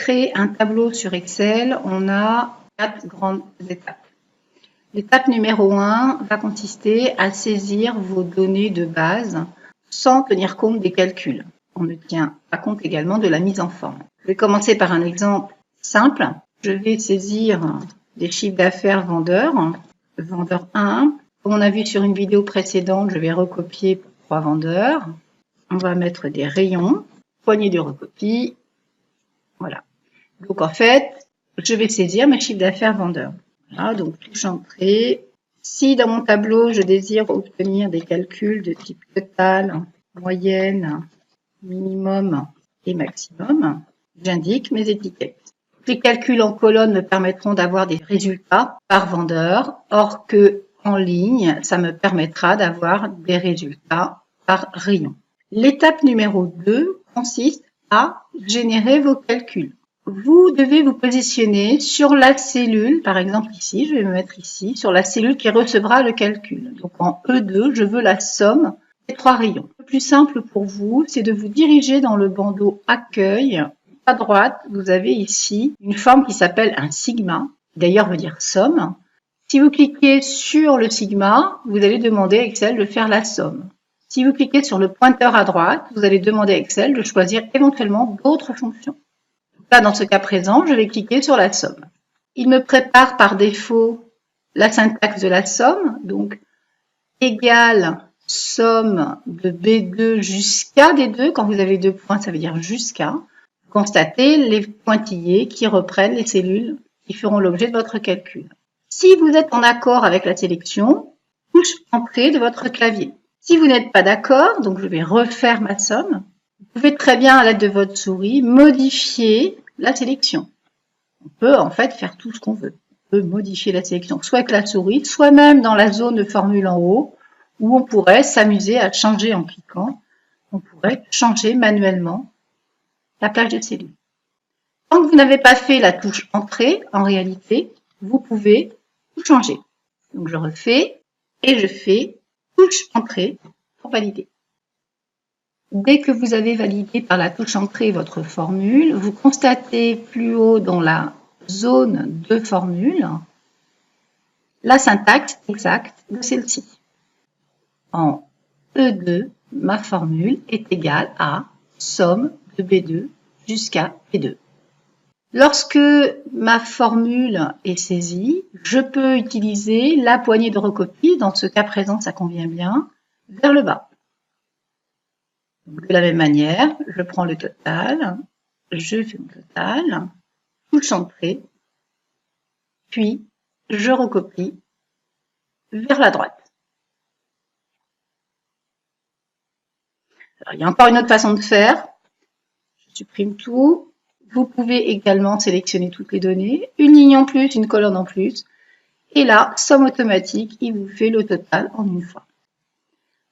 créer un tableau sur Excel, on a 4 grandes étapes. L'étape numéro 1 va consister à saisir vos données de base sans tenir compte des calculs. On ne tient pas compte également de la mise en forme. Je vais commencer par un exemple simple. Je vais saisir des chiffres d'affaires vendeurs. Vendeur 1. Comme on a vu sur une vidéo précédente, je vais recopier pour 3 vendeurs. On va mettre des rayons, poignée de recopie. Voilà. Donc en fait, je vais saisir mes chiffres d'affaires vendeurs. Voilà, donc touche entrée. Si dans mon tableau, je désire obtenir des calculs de type total, moyenne, minimum et maximum, j'indique mes étiquettes. Les calculs en colonne me permettront d'avoir des résultats par vendeur, or que en ligne, ça me permettra d'avoir des résultats par rayon. L'étape numéro 2 consiste à générer vos calculs. Vous devez vous positionner sur la cellule, par exemple ici, je vais me mettre ici, sur la cellule qui recevra le calcul. Donc en E2, je veux la somme des 3 rayons. Le plus simple pour vous, c'est de vous diriger dans le bandeau Accueil. À droite, vous avez ici une forme qui s'appelle un sigma, qui d'ailleurs veut dire somme. Si vous cliquez sur le sigma, vous allez demander à Excel de faire la somme. Si vous cliquez sur le pointeur à droite, vous allez demander à Excel de choisir éventuellement d'autres fonctions. Là, dans ce cas présent, je vais cliquer sur la somme. Il me prépare par défaut la syntaxe de la somme, donc égale somme de B2 jusqu'à D2. Quand vous avez 2 points, ça veut dire jusqu'à. Vous constatez les pointillés qui reprennent les cellules qui feront l'objet de votre calcul. Si vous êtes en accord avec la sélection, touche Entrée de votre clavier. Si vous n'êtes pas d'accord, donc je vais refaire ma somme, vous pouvez très bien, à l'aide de votre souris, modifier la sélection. On peut en fait faire tout ce qu'on veut. On peut modifier la sélection, soit avec la souris, soit même dans la zone de formule en haut, où on pourrait s'amuser à changer en cliquant. On pourrait changer manuellement la plage de cellules. Tant que vous n'avez pas fait la touche Entrée, en réalité, vous pouvez tout changer. Donc je refais et je fais touche Entrée pour valider. Dès que vous avez validé par la touche Entrée votre formule, vous constatez plus haut dans la zone de formule la syntaxe exacte de celle-ci. En E2, ma formule est égale à somme de B2 jusqu'à B2. Lorsque ma formule est saisie, je peux utiliser la poignée de recopie, dans ce cas présent ça convient bien, vers le bas. De la même manière, je prends le total, je fais mon total, touche Entrée, puis je recopie vers la droite. Alors, il y a encore une autre façon de faire. Je supprime tout. Vous pouvez également sélectionner toutes les données, une ligne en plus, une colonne en plus. Et là, somme automatique, il vous fait le total en une fois.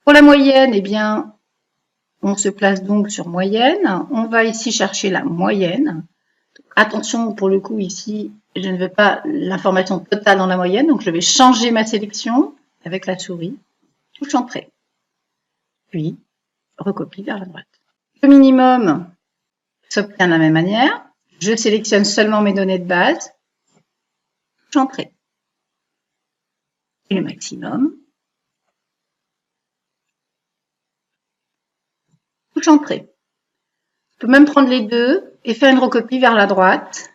Pour la moyenne, eh bien, on se place donc sur moyenne. On va ici chercher la moyenne. Attention, pour le coup, ici, je ne veux pas l'information totale dans la moyenne. Donc, je vais changer ma sélection avec la souris. Touche Entrée. Puis, recopie vers la droite. Le minimum s'obtient de la même manière. Je sélectionne seulement mes données de base. Touche Entrée. Et le maximum. Touche Entrée. Je peux même prendre les deux et faire une recopie vers la droite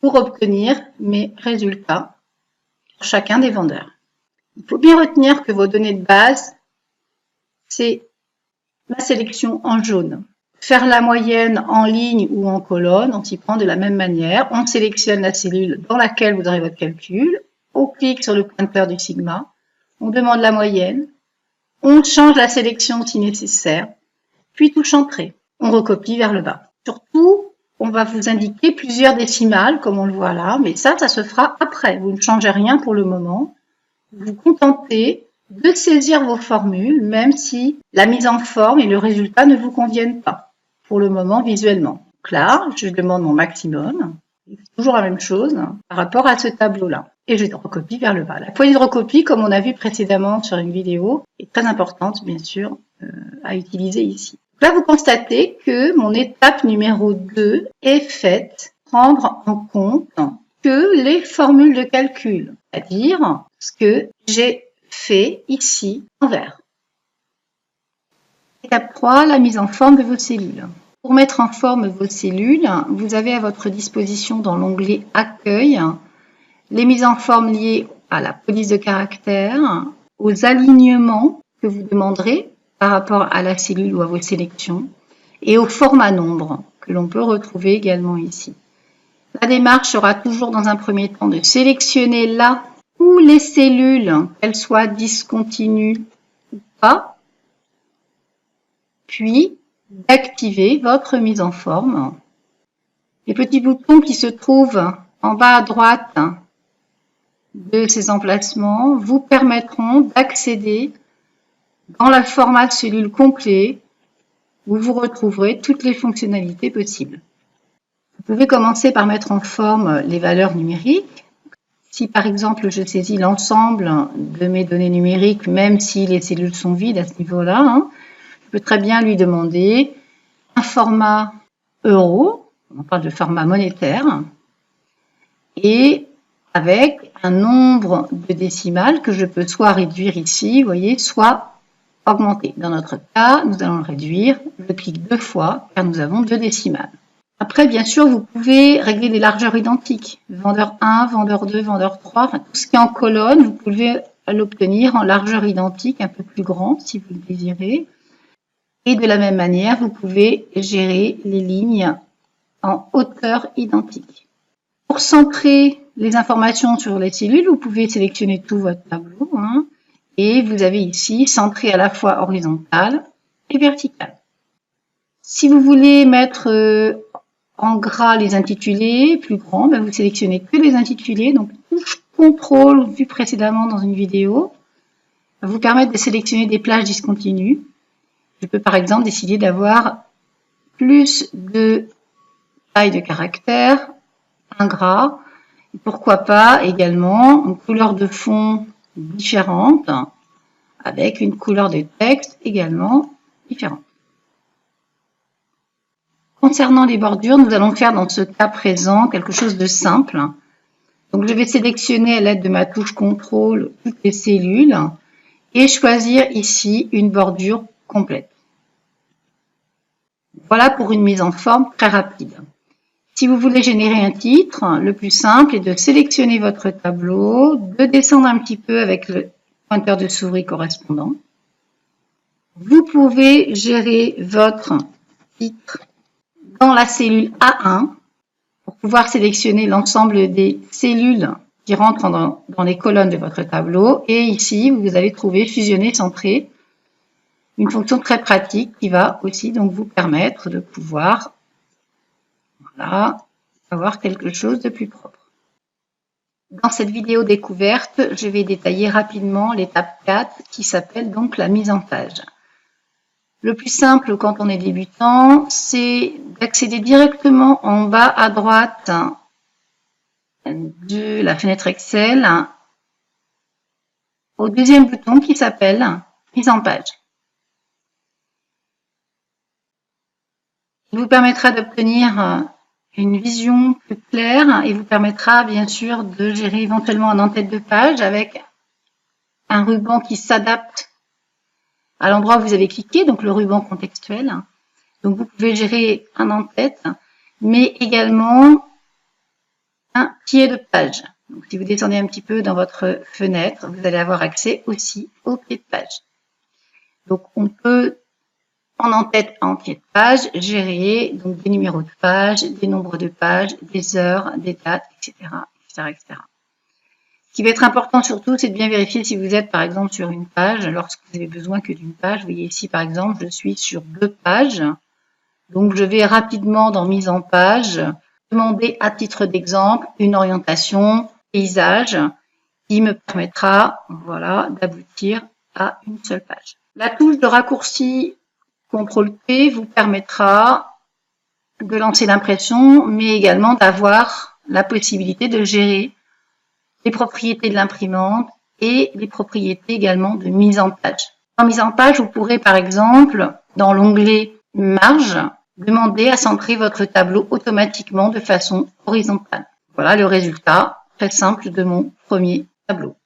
pour obtenir mes résultats pour chacun des vendeurs. Il faut bien retenir que vos données de base, c'est ma sélection en jaune. Faire la moyenne en ligne ou en colonne, on s'y prend de la même manière. On sélectionne la cellule dans laquelle vous aurez votre calcul. On clique sur le pointeur du sigma. On demande la moyenne. On change la sélection si nécessaire. Puis touche Entrée. On recopie vers le bas. Surtout, on va vous indiquer plusieurs décimales, comme on le voit là, mais ça se fera après. Vous ne changez rien pour le moment. Vous vous contentez de saisir vos formules, même si la mise en forme et le résultat ne vous conviennent pas, pour le moment visuellement. Donc là, je demande mon maximum. C'est toujours la même chose par rapport à ce tableau-là. Et je recopie vers le bas. La poignée de recopie, comme on a vu précédemment sur une vidéo, est très importante, bien sûr, à utiliser ici. Là, vous constatez que mon étape numéro 2 est faite. Prendre en compte que les formules de calcul, c'est-à-dire ce que j'ai fait ici en vert. Étape 3, la mise en forme de vos cellules. Pour mettre en forme vos cellules, vous avez à votre disposition dans l'onglet Accueil les mises en forme liées à la police de caractère, aux alignements que vous demanderez par rapport à la cellule ou à vos sélections, et au format nombre que l'on peut retrouver également ici. La démarche sera toujours dans un premier temps de sélectionner là où les cellules, qu'elles soient discontinues ou pas, puis d'activer votre mise en forme. Les petits boutons qui se trouvent en bas à droite de ces emplacements vous permettront d'accéder dans le format de cellule complet où vous retrouverez toutes les fonctionnalités possibles. Vous pouvez commencer par mettre en forme les valeurs numériques. Si par exemple je saisis l'ensemble de mes données numériques, même si les cellules sont vides à ce niveau-là, je peux très bien lui demander un format euro, on parle de format monétaire, et avec un nombre de décimales que je peux soit réduire ici, vous voyez, soit augmenter. Dans notre cas, nous allons le réduire. Je clique 2 fois car nous avons 2 décimales. Après, bien sûr, vous pouvez régler des largeurs identiques. Vendeur 1, vendeur 2, vendeur 3, enfin, tout ce qui est en colonne, vous pouvez l'obtenir en largeur identique, un peu plus grand si vous le désirez. Et de la même manière, vous pouvez gérer les lignes en hauteur identique. Pour centrer les informations sur les cellules, vous pouvez sélectionner tout votre tableau. Et vous avez ici centré à la fois horizontal et vertical. Si vous voulez mettre en gras les intitulés plus grands, vous sélectionnez que les intitulés. Donc, touche contrôle vu précédemment dans une vidéo va vous permettre de sélectionner des plages discontinues. Je peux par exemple décider d'avoir plus de taille de caractère, un gras, et pourquoi pas également une couleur de fond différente avec une couleur de texte également différente. Concernant les bordures, nous allons faire dans ce cas présent quelque chose de simple. Donc je vais sélectionner à l'aide de ma touche contrôle toutes les cellules et choisir ici une bordure complète. Voilà pour une mise en forme très rapide. Si vous voulez générer un titre, le plus simple est de sélectionner votre tableau, de descendre un petit peu avec le pointeur de souris correspondant. Vous pouvez gérer votre titre dans la cellule A1 pour pouvoir sélectionner l'ensemble des cellules qui rentrent dans les colonnes de votre tableau. Et ici, vous allez trouver fusionner, centrer, une fonction très pratique qui va aussi donc vous permettre de pouvoir avoir quelque chose de plus propre. Dans cette vidéo découverte, je vais détailler rapidement l'étape 4 qui s'appelle donc la mise en page. Le plus simple quand on est débutant, c'est d'accéder directement en bas à droite de la fenêtre Excel au deuxième bouton qui s'appelle mise en page. Il vous permettra d'obtenir une vision plus claire et vous permettra bien sûr de gérer éventuellement un en-tête de page avec un ruban qui s'adapte à l'endroit où vous avez cliqué, donc le ruban contextuel. Donc vous pouvez gérer un en-tête, mais également un pied de page. Donc si vous descendez un petit peu dans votre fenêtre, vous allez avoir accès aussi au pied de page. Donc on peut en en-tête en pied de page, gérer donc des numéros de page, des nombres de pages, des heures, des dates, etc., etc. Ce qui va être important surtout, c'est de bien vérifier si vous êtes par exemple sur une page, lorsque vous avez besoin que d'une page. Vous voyez ici par exemple, je suis sur 2 pages. Donc je vais rapidement dans mise en page, demander à titre d'exemple une orientation paysage qui me permettra d'aboutir à une seule page. La touche de raccourci CTRL-P vous permettra de lancer l'impression, mais également d'avoir la possibilité de gérer les propriétés de l'imprimante et les propriétés également de mise en page. En mise en page, vous pourrez par exemple, dans l'onglet marge, demandez à centrer votre tableau automatiquement de façon horizontale. Voilà le résultat très simple de mon premier tableau.